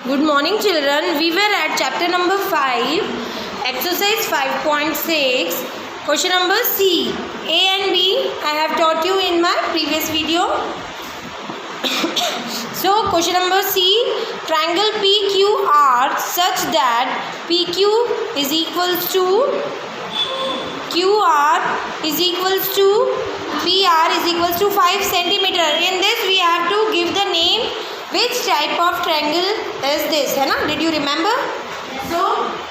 Good morning, children. We were at chapter number 5, exercise 5.6, question number C. A and B I have taught you in my previous video. So, question number C, triangle PQR such that PQ is equals to QR is equals to PR is equals to 5 centimeter. In this we have to give the name which type of triangle is this, है ना? Did you remember? So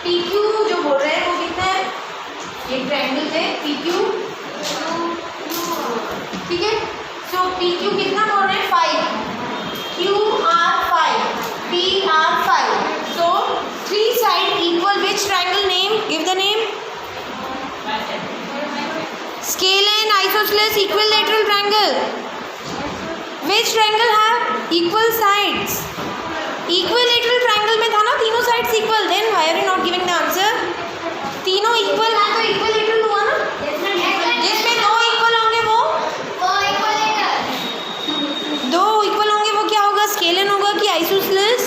PQ जो बोल रहे हैं वो कितना है? ये triangle है PQ, ठीक है? So PQ कितना बोल रहे हैं? 5, QR 5, PR 5. So 3 side equal which triangle name? Give the name. Scalene, isosceles, equilateral triangle. Which triangle have equal sides? Equilateral triangle में था ना तीनों sides equal. Then why are you not giving the answer? तीनों equal है तो equilateral हुआ ना? जिसमें दो equal होंगे वो दो equal होंगे वो क्या होगा? Scalene होगा कि isosceles?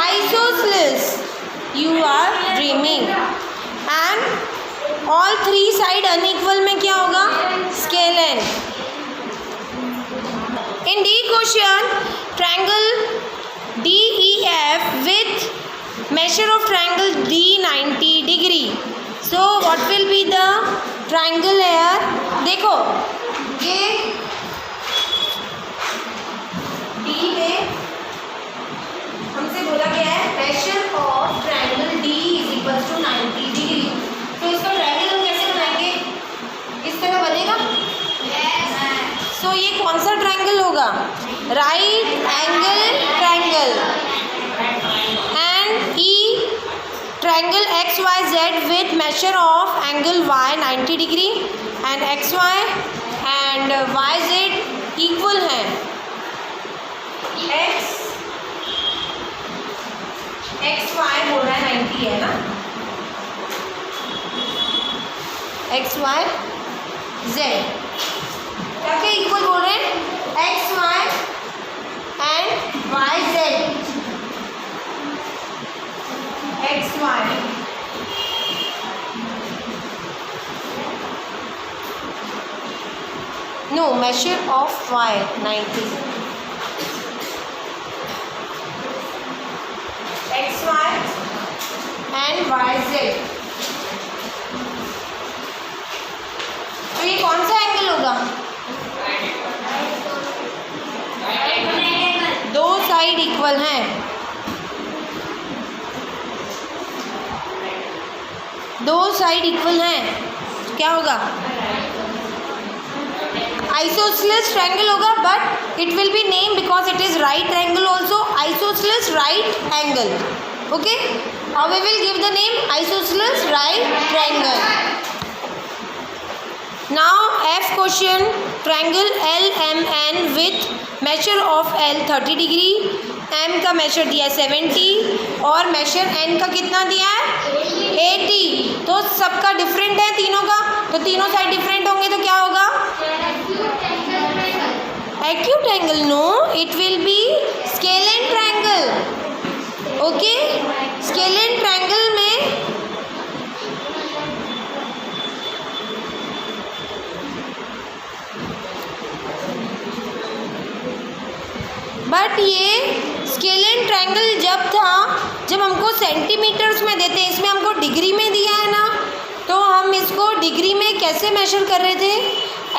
Isosceles. You are dreaming. And all 3 side unequal में क्या होगा? Scalene. In D question, triangle DEF with measure of triangle D 90 degree. So what will be the triangle here? देखो ये D में हमसे बोला गया है measure of triangle D is equals to 90 degree. तो इसका ट्रायंगल हम कैसे बनाएंगे? इस तरह बनेगा? तो ये कौन सा ट्रायंगल होगा? Right angle triangle and a triangle X Y Z with measure of angle Y 90 degree and X Y and Y Z equal हैं. एक्स वाई बोल रहा है 90 है ना? एक्स वाई जेड क्या क्या इक्वल बोल रहे हैं? X Y and Y Z. X Y no measure of Y 90. X Y and Y Z. तो ये कौन सा एंगल होगा? दो साइड इक्वल हैं. दो साइड इक्वल हैं क्या होगा? आइसोसेलेस ट्रायंगल होगा but it will be name because it is right triangle also. Isosceles right angle. Okay, how we will give the name? Isosceles right triangle. Now F question, triangle LMN with measure of L 30 degree, M का measure दिया है 70 और measure N का कितना दिया है? 80. तो सबका different है तीनों का, तो तीनों साइड different होंगे तो क्या होगा? Acute angle. No, it will be scalene triangle. Okay, scalene triangle में बट ये स्केलेन ट्रायंगल जब था जब हमको सेंटीमीटर्स में देते हैं, इसमें हमको डिग्री में दिया है ना, तो हम इसको डिग्री में कैसे मेजर कर रहे थे?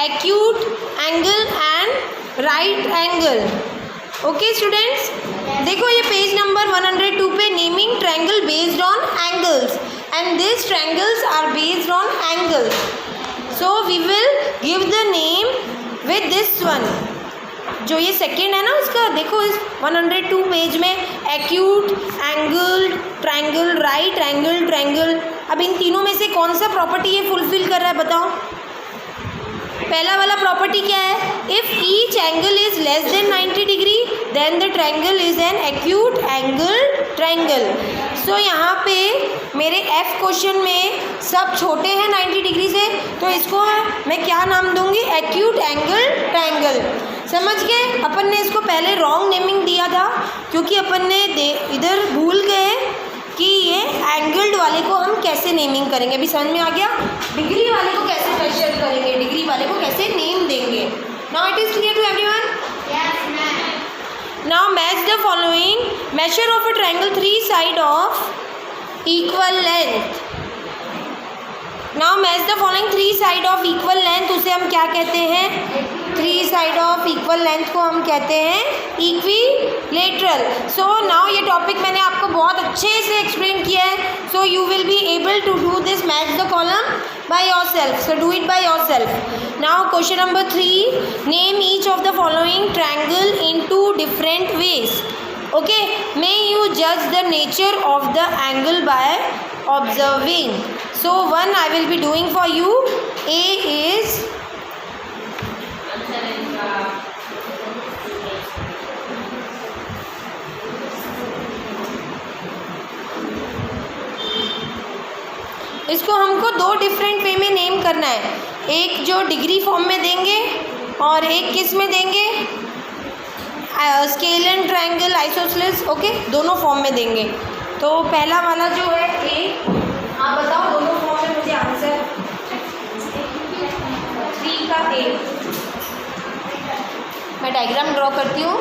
Acute angle and right angle. Okay students, देखो ये पेज नंबर 102 पे naming triangle based on angles and this triangles are based on angles. So we will give the name with this one. जो ये second है ना उसका देखो इस 102 पेज में acute angle triangle right angle triangle. अब इन तीनों में से कौन सा प्रॉपर्टी ये फुलफिल कर रहा है बताओ? पहला वाला प्रॉपर्टी क्या है? If each angle is less than 90 degree then the triangle is an acute angle triangle. So यहाँ पे मेरे F क्वेश्चन में सब छोटे हैं 90 डिग्री से, तो इसको मैं क्या नाम दूंगी? Acute angle triangle. समझ गए? अपन ने इसको पहले रॉन्ग नेमिंग दिया था क्योंकि अपन ने इधर भूल गए कि ये एंगल्ड वाले को हम कैसे नेमिंग करेंगे। अभी समझ में आ गया? डिग्री वाले को कैसे मेजर करेंगे, डिग्री वाले को कैसे नेम देंगे। Now it is clear to everyone? Yes, ma'am. Now match the following. Measure of a triangle 3 sides of equal length. Now match the following 3 sides of equal length. उसे हम क्या कहते हैं? 3 sides of equal length को हम कहते हैं equilateral. So now ये टॉपिक मैंने आपको बहुत अच्छे से एक्सप्लेन किया है। So you will be able to do this match the column by yourself. So do it by yourself. Now question number 3, name each of the following triangle in 2 different ways. Okay, may you judge the nature of the angle by observing. So one I will be doing for you. A is इसको हमको 2 different way में name करना है। एक जो degree form में देंगे और एक किस में देंगे? Scale and triangle, isosceles. Okay, दोनों फॉर्म में देंगे। तो पहला वाला जो है ए, आप बताओ दोनों फॉर्म में मुझे आंसर। 3 का ए। मैं डायग्राम ड्रॉ करती हूँ।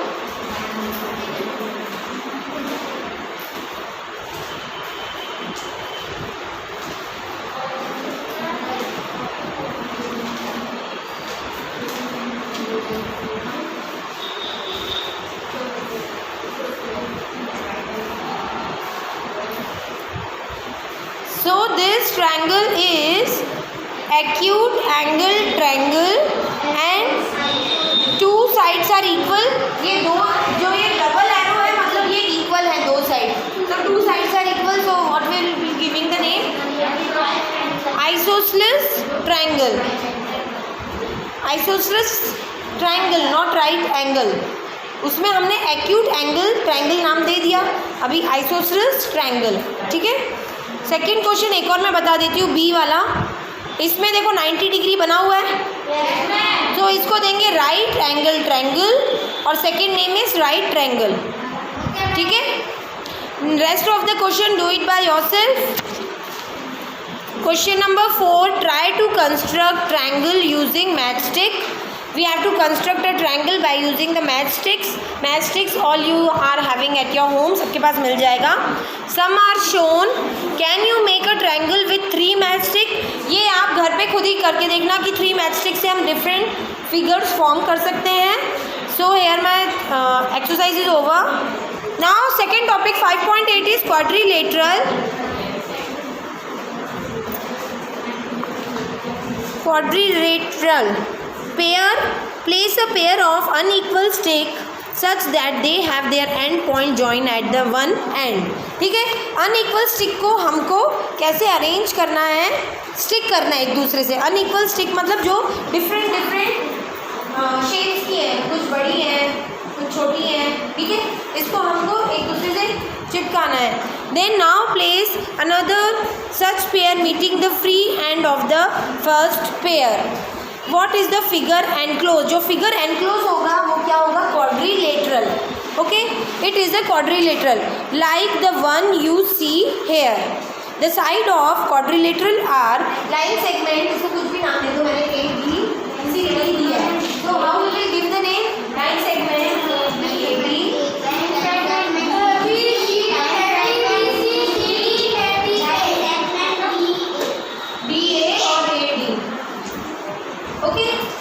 So this triangle is acute angle triangle and 2 sides are equal. ये दो जो ये डबल एरो है मतलब ये इक्वल है 2 side. So 2 sides are equal. So what will be giving the name? Isosceles triangle. Isosceles triangle, not right angle. उसमें हमने acute angle triangle नाम दे दिया। अभी isosceles triangle, ठीक है। सेकेंड क्वेश्चन एक और मैं बता देती हूँ, बी वाला। इसमें देखो 90 डिग्री बना हुआ है। तो इसको देंगे राइट एंगल ट्रायंगल और second name is right triangle, ठीक है। Rest of the question do it by yourself. Question number 4, try to construct triangle using matchstick. We have to construct a triangle by using the matchsticks. Matchsticks all you are having at your home, सबके पास मिल जाएगा। Some are shown. Can you make a triangle with 3 matchstick? ये आप घर पे खुद ही करके देखना कि 3 matchstick से हम different figures form कर सकते हैं। So here my exercise is over. Now second topic 5.8 is quadrilateral. Quadrilateral. Place a pair of unequal stick such that they have their end point join at the one end. ठीक है, unequal stick को हमको कैसे arrange करना है, stick करना है एक दूसरे से। अनइक्वल स्टिक मतलब जो डिफरेंट शेप्स की है, कुछ बड़ी है कुछ छोटी है, ठीक है। इसको हमको एक दूसरे से चिपकाना है। Then now place another such pair meeting the free end of the first pair. What is the figure enclose? जो फिगर एनक्लोज होगा वो क्या होगा? Quadrilateral. Okay, it is a quadrilateral like the one you see here. The side of quadrilateral are line segment. इसको कुछ भी नाम दे दो, मैंने ए बी सी नहीं दिया है। तो how will we give the name? Line segment B A B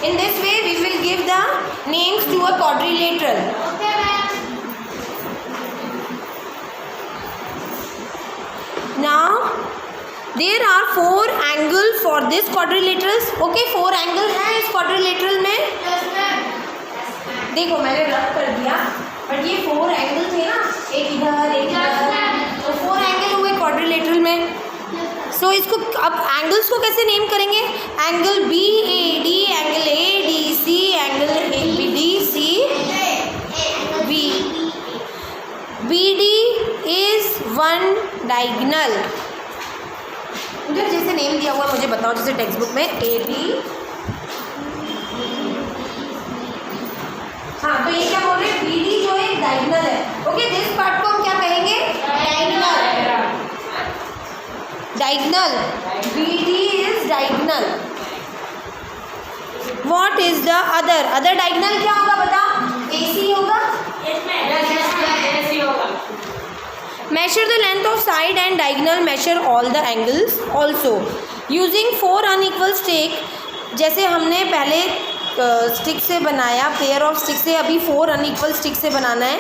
In this way we will give the names to a quadrilateral. Okay, ma'am. Now there are 4 angles for this quadrilaterals. Okay, 4 angles हैं इस quadrilateral में। Yes, ma'am. देखो मैंने रब कर दिया, but ये 4 angle थे ना, एक इधर एक इधर, तो 4 एंगल हुए क्वाड्रिलेटरल में। सो इसको अब एंगल्स को कैसे नेम करेंगे? Angle B A D, angle A D C, angle A B D C B. B D is 1 diagonal. उधर जैसे नेम दिया हुआ मुझे बताओ, जैसे टेक्स्ट बुक में ए बी हाँ, तो ये क्या बोल रहे हैं, BD जो है डायगोनल है। ओके, दिस पार्ट को हम क्या कहेंगे, diagonal. Diagonal, BD is diagonal. What is the other, other diagonal क्या होगा बता, AC होगा। Measure the length of side and diagonal, measure all the angles also using 4 unequal stick। जैसे हमने पहले स्टिक से बनाया, पेयर ऑफ स्टिक से, अभी 4 अनइक्वल स्टिक से बनाना है।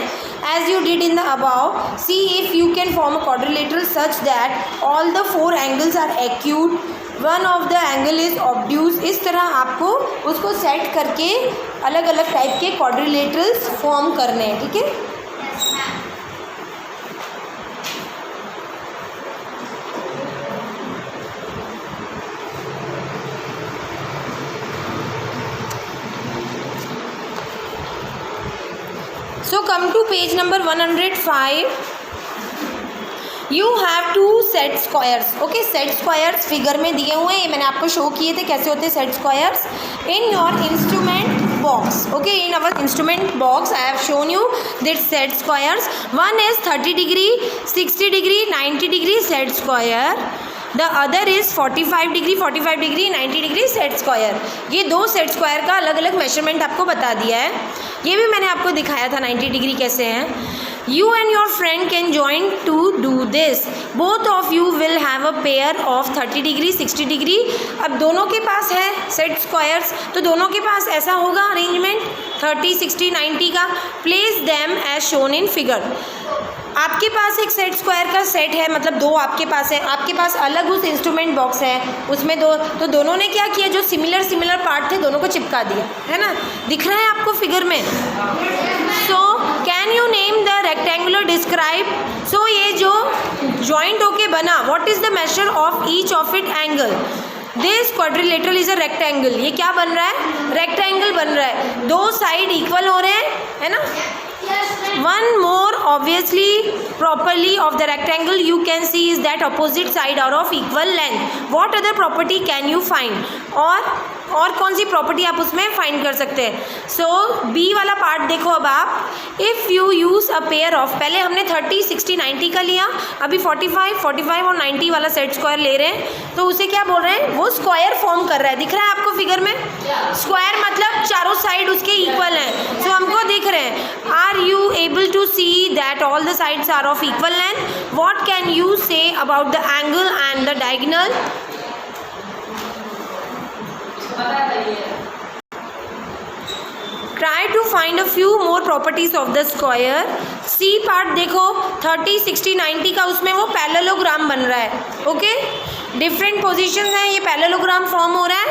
As you did in the above, see if you can form a quadrilateral such that all the 4 angles are acute, one of the angle is obtuse. इस तरह आपको उसको set करके अलग अलग टाइप के क्वाड्रिलेटरल्स फॉर्म करने हैं, ठीक है। So come to page number 105. You have to set squares. Okay, set squares figure में दिए हुए हैं, ये मैंने आपको शो किए थे कैसे होते हैं set squares in your instrument box. Okay, in our instrument box I have shown you that set squares. One is 30 degree, 60 degree, 90 degree set square. The other is 45 degree, 45 degree, 90 degree set square. ये दो set square का अलग अलग measurement आपको बता दिया है। ये भी मैंने आपको दिखाया था 90 डिग्री कैसे हैं। You and your friend can join to do this. Both of you will have a pair of 30 degree, 60 degree. अब दोनों के पास है सेट स्क्वायर्स, तो दोनों के पास ऐसा होगा अरेंजमेंट 30, 60, 90 का। Place them as shown in figure. आपके पास एक सेट स्क्वायर का सेट है, मतलब दो आपके पास है, आपके पास अलग उस इंस्ट्रूमेंट बॉक्स है उसमें दो, तो दोनों ने क्या किया, जो सिमिलर पार्ट थे दोनों को चिपका दिया, है ना, दिख रहा है आपको फिगर में। So can you name the rectangular describe. So ये जो जॉइंट होके बना, what is the measure of each of it angle. This quadrilateral is a rectangle. ये क्या बन रहा है, रेक्टेंगल बन रहा है, दो साइड इक्वल हो रहे हैं, है ना। One more obviously properly of the rectangle you can see is that opposite side are of equal length. What other property can you find? और कौन सी प्रॉपर्टी आप उसमें फाइंड कर सकते हैं। सो बी वाला पार्ट देखो अब आप, if you use a pair of, पहले हमने 30, 60, 90 का लिया, अभी 45, 45 और 90 वाला सेट स्क्वायर ले रहे हैं, तो उसे क्या बोल रहे हैं, वो स्क्वायर फॉर्म कर रहा है, दिख रहा है आपको फिगर में। स्क्वायर मतलब चारों साइड उसके इक्वल हैं, सो हमको दिख रहे हैं। Are you able to see that all the sides are of equal length. What can you say about the angle and the diagonal. Try to find a few more properties of the square. C part देखो 30, 60, 90 का, उसमें वो parallelogram बन रहा है। Okay, different positions हैं, ये parallelogram form हो रहा है।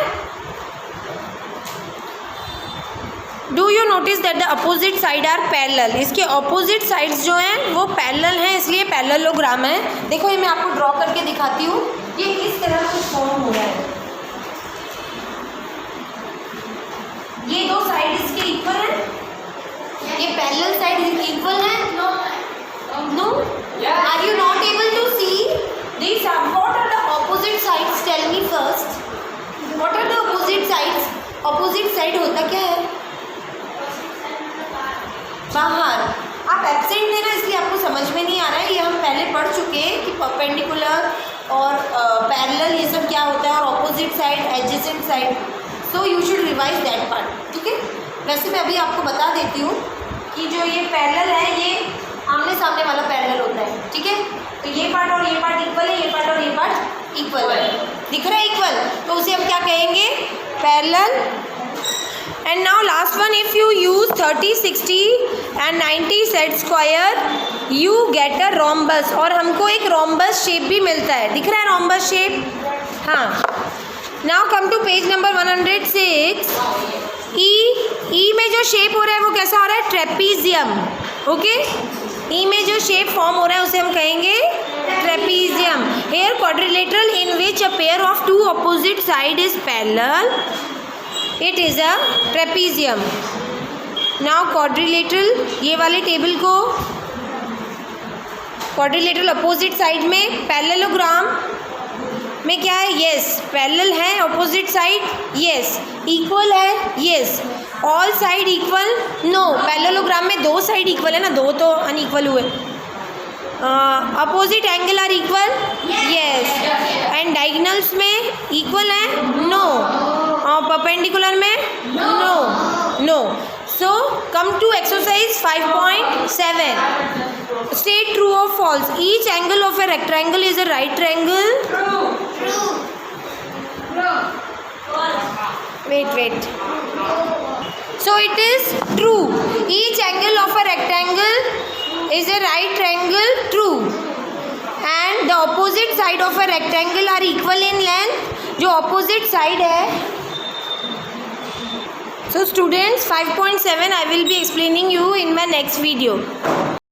Do you notice that the opposite side are parallel. इसके अपोजिट साइड्स जो हैं वो पैरेलल हैं, इसलिए पैरेललोग्राम है। देखो ये मैं आपको ड्रॉ करके दिखाती हूँ, ये इस तरह कुछ फॉर्म हो रहा है। ये दो साइड इसके इक्वल है, ये पैरेलल साइड इक्वल है। No, are you not able to see this. What are the opposite sides, tell me first, what are the opposite sides. Opposite side होता क्या है, बाहर। आप एब्सेंट थे ना, इसलिए आपको समझ में नहीं आ रहा है, ये हम पहले पढ़ चुके हैं कि परपेंडिकुलर और पैरेलल ये सब क्या होता है, और opposite side, adjacent side. So you should revise that part, ठीक है। वैसे मैं अभी आपको बता देती हूँ कि जो ये पैरेलल है, ये आमने सामने वाला पैरेलल होता है, ठीक है। तो ये पार्ट और ये पार्ट इक्वल है, ये पार्ट और ये पार्ट इक्वल है, दिख रहा है इक्वल, तो उसे हम क्या कहेंगे, parallel. And now last one, if you use 30, 60 and 90 set square you get a rhombus, और हमको एक रोम्बस शेप भी मिलता है, दिख रहा है रोम्बस शेप। हाँ, now come to page number 106। E में जो शेप हो रहा है वो कैसा हो रहा है, ट्रेपीजियम। ओके, ई में जो शेप फॉर्म हो रहा है उसे हम कहेंगे trapezium. Here quadrilateral in which a pair of two opposite side is parallel, it is a trapezium. Now quadrilateral, ये वाले टेबल को क्वाड्रिलेटरल अपोजिट साइड में पैरेललोग्राम में क्या है, यस पैरेलल है, अपोजिट साइड यस, इक्वल है yes. All side equal, no. Parallelogram में 2 साइड इक्वल है ना, 2 तो अनइक्वल हुए। Opposite angle are equal, yes. And diagonals में इक्वल है, नो। परपेंडिकुलर में, no, no. So come to exercise 5.7. State true or false. Each angle of a rectangle is a right triangle. Wait. So it is true. Each angle of a rectangle is a right triangle, true. And the opposite side of a rectangle are equal in length. जो opposite side है. So students, 5.7 I will be explaining you in my next video.